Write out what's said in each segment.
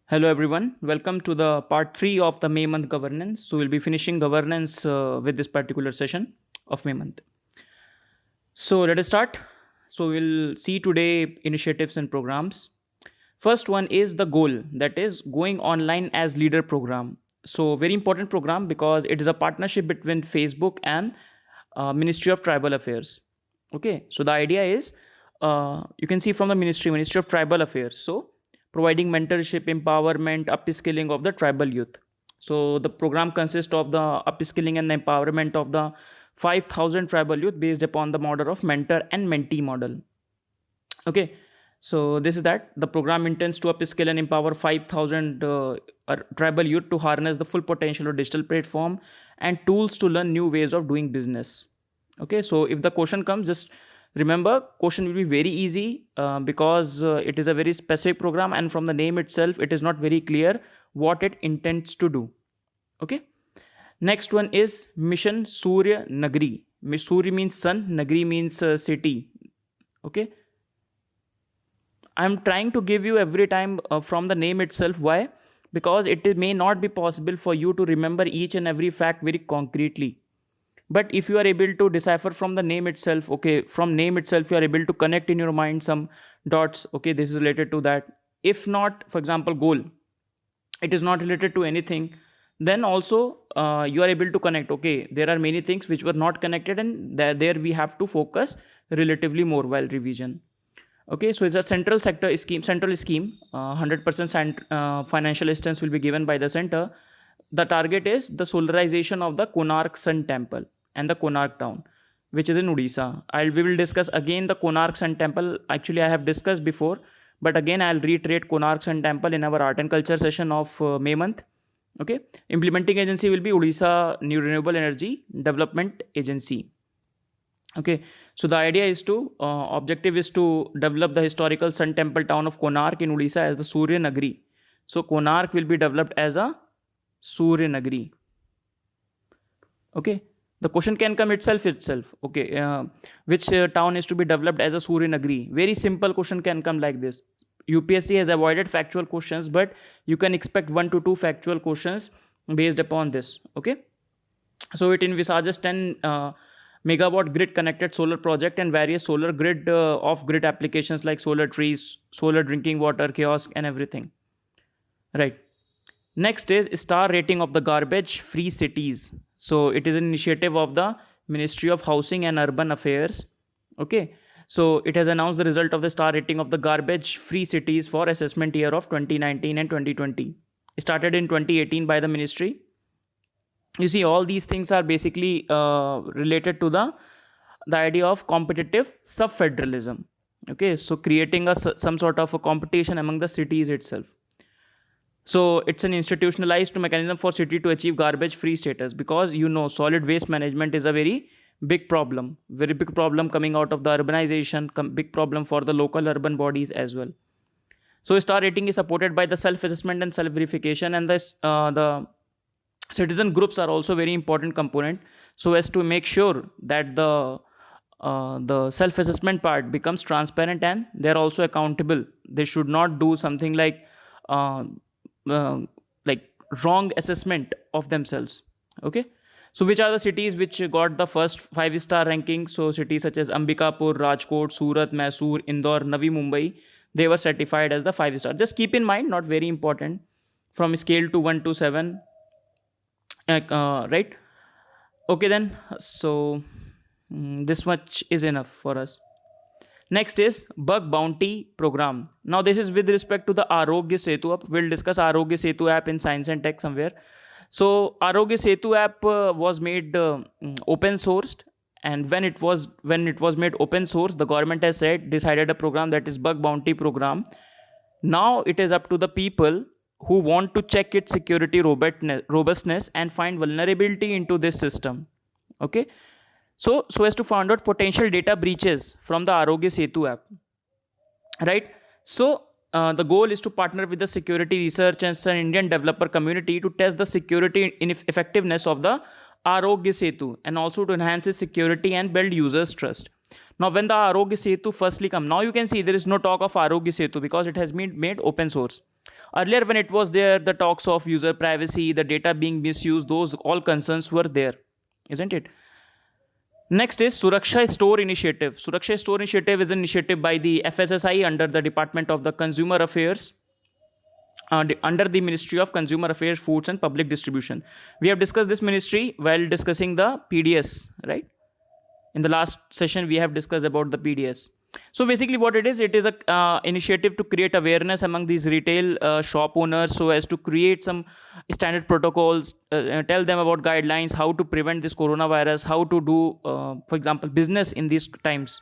Hello everyone, welcome to the part 3 of the May month governance. So we'll be finishing governance with this particular session of May month. So let us start. So we'll see today initiatives and programs. First one is the goal, that is going online as leader program. So very important program because it is a partnership between Facebook and Ministry of Tribal Affairs. Okay, so the idea is you can see from the Ministry of Tribal Affairs. So providing mentorship, empowerment, upskilling of the tribal youth. So the program consists of the upskilling and the empowerment of the 5,000 tribal youth based upon the model of mentor and mentee model. Okay, so this is that the program intends to upskill and empower 5,000 tribal youth to harness the full potential of digital platform and tools to learn new ways of doing business. Okay, so if the question comes, just remember question will be very easy because it is a very specific program, and from the name itself it is not very clear what it intends to do. Okay, next one is Mission Surya Nagri. Surya means sun, Nagri means city. Okay, I'm trying to give you every time from the name itself. Why? Because may not be possible for you to remember each and every fact very concretely. But if you are able to decipher from the name itself, okay, from name itself you are able to connect in your mind some dots. Okay, this is related to that. If not, for example, goal, it is not related to anything, then also you are able to connect. Okay, there are many things which were not connected, and there we have to focus relatively more while revision. Okay, so it's a central scheme, 100% financial assistance will be given by the center. The target is the solarization of the Konark Sun Temple and the Konark town, which is in Odisha. We will discuss again the Konark Sun Temple. Actually, I have discussed before, but again I'll reiterate Konark Sun Temple in our art and culture session of May month. Okay, implementing agency will be Odisha New Renewable Energy Development Agency. Okay, so the idea is to objective is to develop the historical Sun Temple town of Konark in Odisha as the Surya Nagri. So Konark will be developed as a Surya Nagri. Okay, the question can come itself. Okay, which town is to be developed as a Surya Nagri? Very simple question can come like this. UPSC has avoided factual questions, but you can expect 1 to 2 factual questions based upon this. Okay, so it envisages 10 megawatt grid connected solar project and various solar grid off grid applications like solar trees, solar drinking water, kiosk, and everything. Right. Next is star rating of the garbage free cities. So it is an initiative of the Ministry of Housing and Urban Affairs. Okay, so it has announced the result of the star rating of the garbage free cities for assessment year of 2019 and 2020. It started in 2018 by the ministry. You see, all these things are basically related to the idea of competitive sub-federalism. Okay, so creating some sort of a competition among the cities itself. So it's an institutionalized mechanism for city to achieve garbage free status, because solid waste management is a very big problem coming out of the urbanization, big problem for the local urban bodies as well. So star rating is supported by the self-assessment and self-verification, and the citizen groups are also very important component, so as to make sure that the self-assessment part becomes transparent and they're also accountable. They should not do something like wrong assessment of themselves. Okay, so which are the cities which got the first 5-star ranking? So cities such as Ambikapur, Rajkot, Surat, Mysore, Indore, Navi Mumbai, they were certified as the 5-star. Just keep in mind, not very important, from scale to 1 to 7. Right. Okay then, so this much is enough for us. Next is bug bounty program. Now this is with respect to the Arogya Setu app. We'll discuss Arogya Setu app in science and tech somewhere. So Arogya Setu app was made open sourced, and when it was made open source, the government has decided a program, that is bug bounty program. Now it is up to the people who want to check its security robustness and find vulnerability into this system. Okay, so as to find out potential data breaches from the Arogya Setu app. Right. So the goal is to partner with the security research and an Indian developer community to test the security effectiveness of the Arogya Setu, and also to enhance its security and build users' trust. Now, when the Arogya Setu firstly come, now you can see there is no talk of Arogya Setu because it has been made open source. Earlier, when it was there, the talks of user privacy, the data being misused, those all concerns were there, isn't it? Next is Suraksha Store Initiative. Suraksha Store Initiative is an initiative by the FSSI under the Department of the Consumer Affairs, under the Ministry of Consumer Affairs, Foods and Public Distribution. We have discussed this ministry while discussing the PDS, right? In the last session, we have discussed about the PDS. So basically what it is a initiative to create awareness among these retail shop owners so as to create some standard protocols, tell them about guidelines, how to prevent this coronavirus, how to do, for example, business in these times.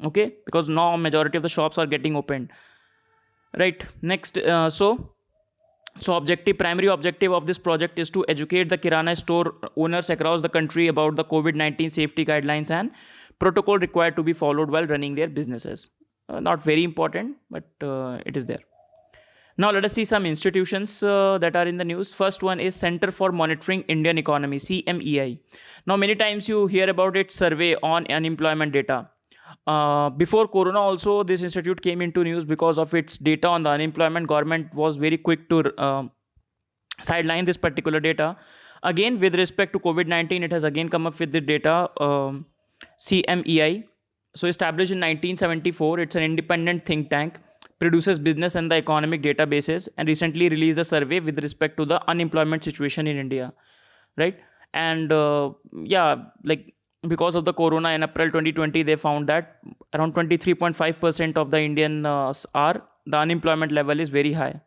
Okay, because now majority of the shops are getting opened. Right, next, primary objective of this project is to educate the Kirana store owners across the country about the COVID-19 safety guidelines and protocol required to be followed while running their businesses. Not very important, but it is there. Now let us see some institutions that are in the news. First one is Center for Monitoring Indian Economy, CMEI. Now many times you hear about its survey on unemployment data. Before Corona also, this institute came into news because of its data on the unemployment. Government was very quick to sideline this particular data. Again, with respect to COVID-19, it has again come up with the data, CMEI. So established in 1974, it's an independent think tank, produces business and the economic databases, and recently released a survey with respect to the unemployment situation in India, right? And because of the corona in April 2020, they found that around 23.5% of the Indian the unemployment level is very high.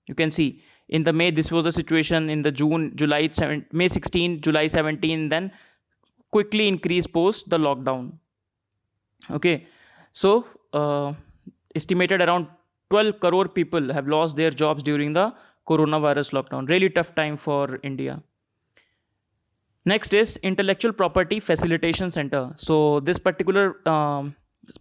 You can see in the May, this was the situation in the May 16, July 17, then quickly increased post the lockdown. Okay, so estimated around 12 crore people have lost their jobs during the coronavirus lockdown. Really tough time for India. Next is Intellectual Property Facilitation Center. So this particular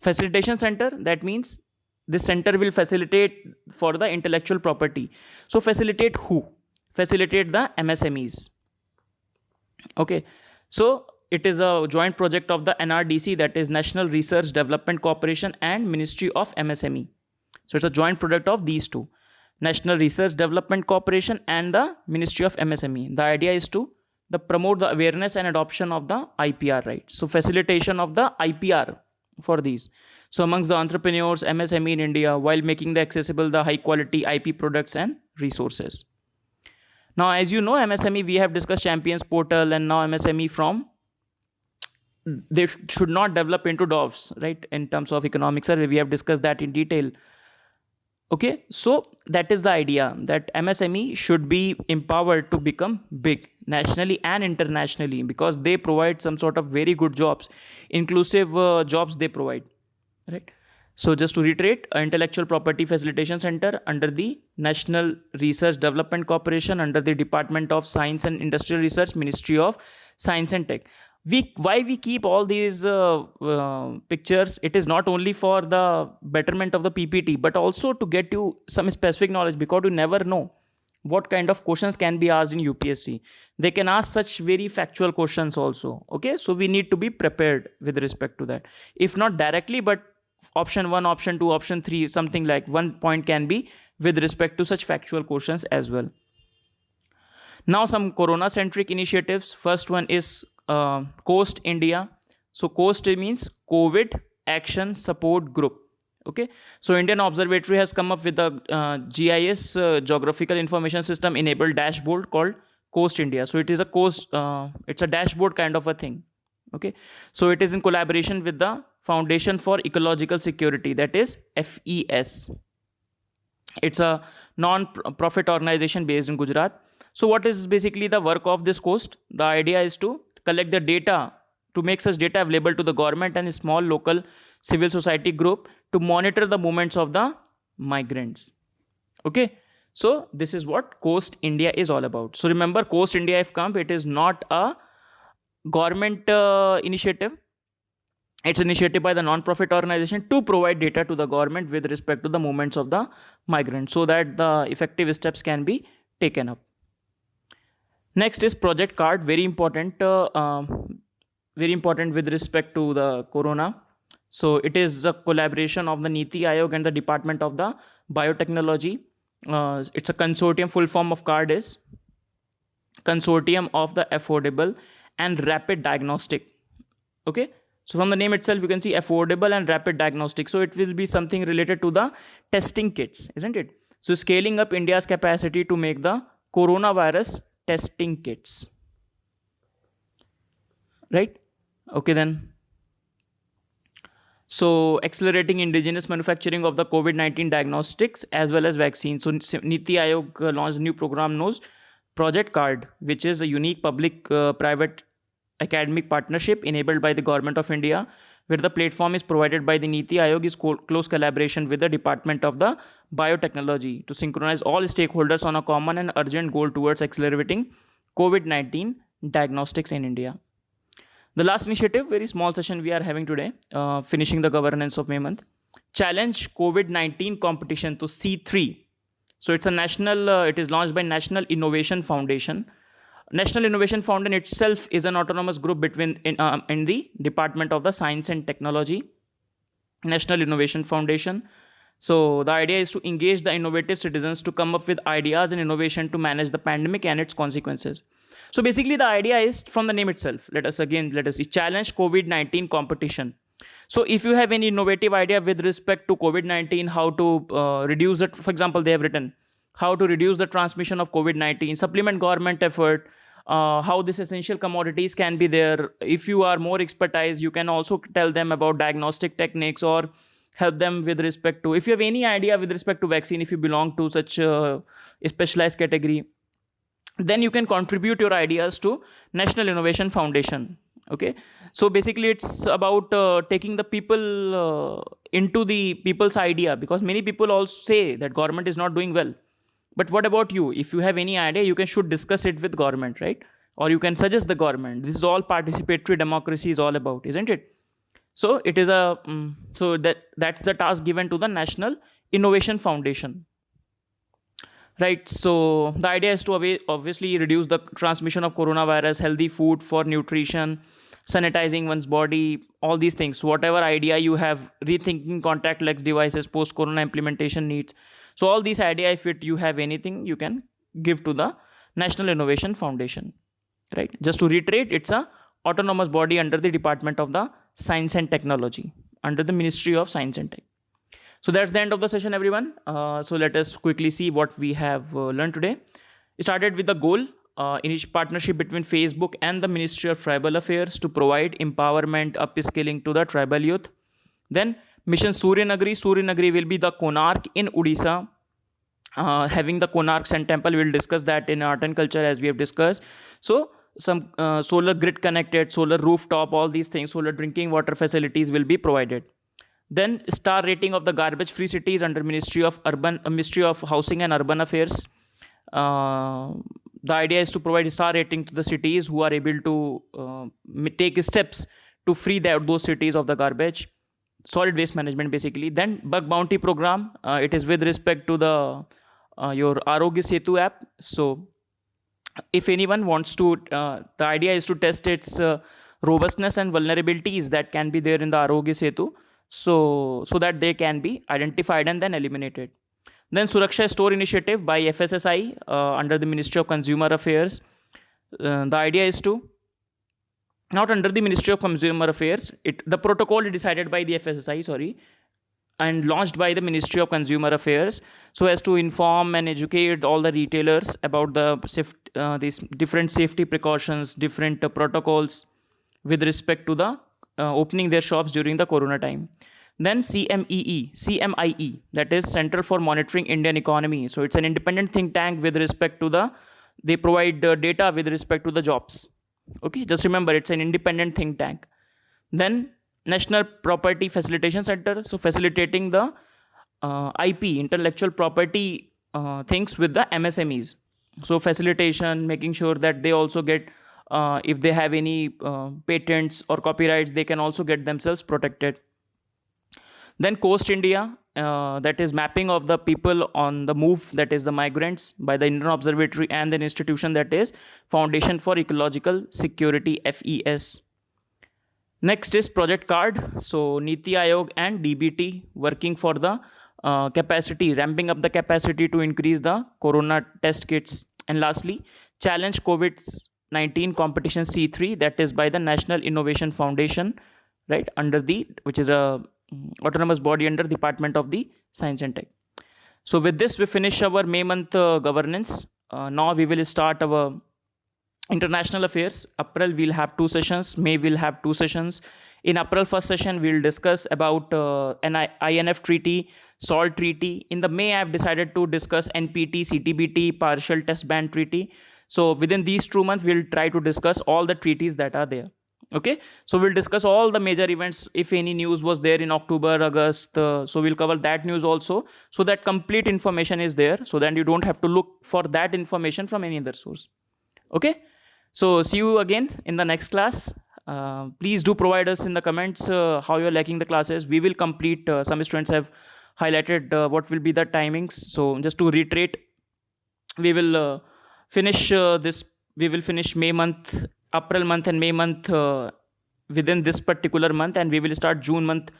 facilitation center, that means this center will facilitate for the intellectual property. So facilitate who? Facilitate the MSMEs. Okay, so it is a joint project of the NRDC, that is National Research Development Corporation, and Ministry of MSME. So it's a joint product of these two, National Research Development Corporation and the Ministry of MSME. The idea is to promote the awareness and adoption of the IPR rights. So facilitation of the IPR for these. So amongst the entrepreneurs, MSME in India, while making the accessible the high quality IP products and resources. Now, as you know, MSME, we have discussed Champions Portal, and now MSME they should not develop into DOVs, right? In terms of economic survey, we have discussed that in detail. Okay, so that is the idea, that MSME should be empowered to become big nationally and internationally, because they provide some sort of very good jobs, inclusive jobs they provide, right? So just to reiterate, Intellectual Property Facilitation Center under the National Research Development Corporation, under the Department of Science and Industrial Research, Ministry of Science and Tech. Why we keep all these pictures, it is not only for the betterment of the PPT, but also to get you some specific knowledge, because you never know what kind of questions can be asked in UPSC. They can ask such very factual questions also. Okay, so we need to be prepared with respect to that. If not directly, but option 1, option 2, option 3, something like 1 point can be with respect to such factual questions as well. Now some corona centric initiatives. First one is COAST India. So COAST means COVID Action Support Group. Okay, so Indian Observatory has come up with a GIS Geographical Information System enabled dashboard called COAST India. So it is it's a dashboard kind of a thing. Okay, so it is in collaboration with the Foundation for Ecological Security, that is FES. It's a non-profit organization based in Gujarat. So what is basically the work of this COAST? The idea is to collect the data, to make such data available to the government and a small local civil society group to monitor the movements of the migrants. Okay, so this is what COAST India is all about. So remember, COAST India, if come, it is not a government initiative. It's an initiative by the non-profit organization to provide data to the government with respect to the movements of the migrants, so that the effective steps can be taken up. Next is Project Card, very important with respect to the corona. So it is a collaboration of the Niti Aayog and the Department of the Biotechnology. It's a consortium. Full form of CARD is Consortium of the Affordable and Rapid Diagnostic. Okay, so from the name itself you can see affordable and rapid diagnostic, so it will be something related to the testing kits, isn't it? So scaling up India's capacity to make the coronavirus testing kits, right? Okay, then. So accelerating indigenous manufacturing of the COVID-19 diagnostics as well as vaccines. So Niti Aayog launched a new program known as Project Card, which is a unique public-private academic partnership enabled by the Government of India, where the platform is provided by the Niti Aayog is close collaboration with the Department of the Biotechnology to synchronize all stakeholders on a common and urgent goal towards accelerating COVID-19 diagnostics in India. The last initiative, very small session we are having today, finishing the governance of May month. Challenge COVID-19 competition to C3. So it's a national, it is launched by National Innovation Foundation. National Innovation Foundation itself is an autonomous group between in the Department of the Science and Technology, National Innovation Foundation. So the idea is to engage the innovative citizens to come up with ideas and innovation to manage the pandemic and its consequences. So basically the idea is from the name itself. Let us see, challenge COVID-19 competition. So if you have any innovative idea with respect to COVID-19, how to reduce it, for example, they have written how to reduce the transmission of COVID-19, supplement government effort, how these essential commodities can be there. If you are more expertise, you can also tell them about diagnostic techniques or help them with respect to, if you have any idea with respect to vaccine, if you belong to such a specialized category, then you can contribute your ideas to National Innovation Foundation. Okay, so basically it's about taking the people into the people's idea, because many people also say that government is not doing well. But what about you? If you have any idea, you should discuss it with government, right? Or you can suggest the government. This is all participatory democracy is all about, isn't it? So it is that's the task given to the National Innovation Foundation. Right, so the idea is to obviously reduce the transmission of coronavirus, healthy food for nutrition, sanitizing one's body, all these things. Whatever idea you have, rethinking contactless devices, post-corona implementation needs. So all these idea, if you have anything, you can give to the National Innovation Foundation. Right, just to reiterate, it's a autonomous body under the Department of the Science and Technology, under the Ministry of Science and Tech. So that's the end of the session, everyone. So let us quickly see what we have learned today. We started with the goal in each partnership between Facebook and the Ministry of Tribal Affairs to provide empowerment, upskilling to the tribal youth. Then Mission Surya Nagari. Surya Nagari will be the Konark in Odisha. Having the Konark Sun Temple, we will discuss that in art and culture as we have discussed. So some solar grid connected, solar rooftop, all these things, solar drinking water facilities will be provided. Then star rating of the garbage free cities under Ministry of Housing and Urban Affairs. The idea is to provide star rating to the cities who are able to take steps to free those cities of the garbage. Solid waste management basically. Then bug bounty program. It is with respect to the your Arogya Setu app. So if anyone wants to, the idea is to test its robustness and vulnerabilities that can be there in the Arogya Setu. So that they can be identified and then eliminated. Then Suraksha Store Initiative by FSSI under the Ministry of Consumer Affairs. The idea is to, not under the Ministry of Consumer Affairs, the protocol is decided by the FSSI, and launched by the Ministry of Consumer Affairs, so as to inform and educate all the retailers about these different safety precautions, different protocols with respect to the opening their shops during the corona time. Then CMIE, that is Center for Monitoring Indian Economy. So it's an independent think tank with respect to they provide data with respect to the jobs. Okay, just remember it's an independent think tank. Then National Property Facilitation Center, so facilitating the IP, intellectual property things with the MSMEs. So facilitation, making sure that they also get, if they have any patents or copyrights, they can also get themselves protected. Then Coast India, that is mapping of the people on the move, that is the migrants, by the Indian Observatory and an institution that is Foundation for Ecological Security, FES. Next is project card. So Niti Aayog and DBT working for the capacity, ramping up the capacity to increase the corona test kits. And lastly, challenge COVID-19 competition C3, that is by the National Innovation Foundation, right, under the, which is a autonomous body under Department of the Science and Tech. So with this, we finish our May month governance. Now we will start our international affairs. April we'll have 2 sessions. May we'll have 2 sessions. In April first session we'll discuss about an INF treaty, SALT treaty. In the May I've decided to discuss NPT, CTBT, partial test ban treaty. So within these 2 months we'll try to discuss all the treaties that are there. Okay, so we'll discuss all the major events. If any news was there in October, August, so we'll cover that news also, so that complete information is there, so then you don't have to look for that information from any other source. Okay, so see you again in the next class. Please do provide us in the comments how you're liking the classes. We will complete, some students have highlighted what will be the timings. So just to reiterate, we will finish May month, April month and May month within this particular month, and we will start June month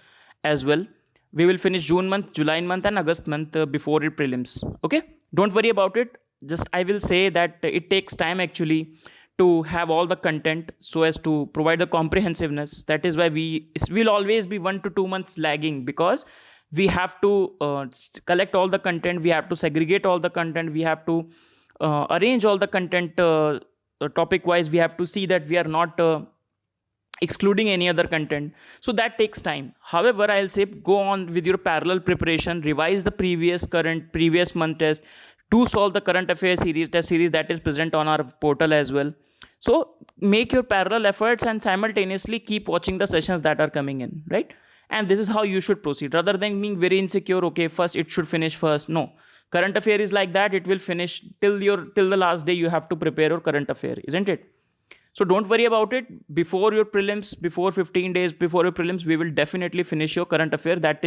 as well. We will finish June month, July month and August month before the prelims. Okay, don't worry about it. Just I will say that it takes time actually to have all the content so as to provide the comprehensiveness. That is why we will always be 1 to 2 months lagging, because we have to collect all the content, we have to segregate all the content, we have to arrange all the content topic wise. We have to see that we are not excluding any other content, so that takes time. However, I'll say go on with your parallel preparation, revise the previous month test to solve the current affairs test series that is present on our portal as well. So make your parallel efforts and simultaneously keep watching the sessions that are coming in, right? And this is how you should proceed, rather than being very insecure. Okay, first it should finish first. No, current affair is like that, it will finish till the last day. You have to prepare your current affair, isn't it? So don't worry about it. Before your prelims, before 15 days before your prelims, we will definitely finish your current affair. That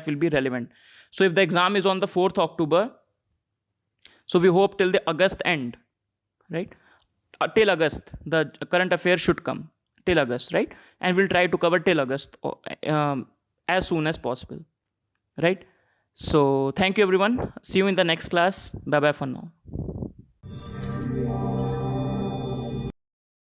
will be relevant. So if the exam is on the 4th October, so we hope till the August end, right? Till August, the current affair should come till August, right? And we'll try to cover till August as soon as possible, right? So thank you everyone. See you in the next class. Bye bye for now.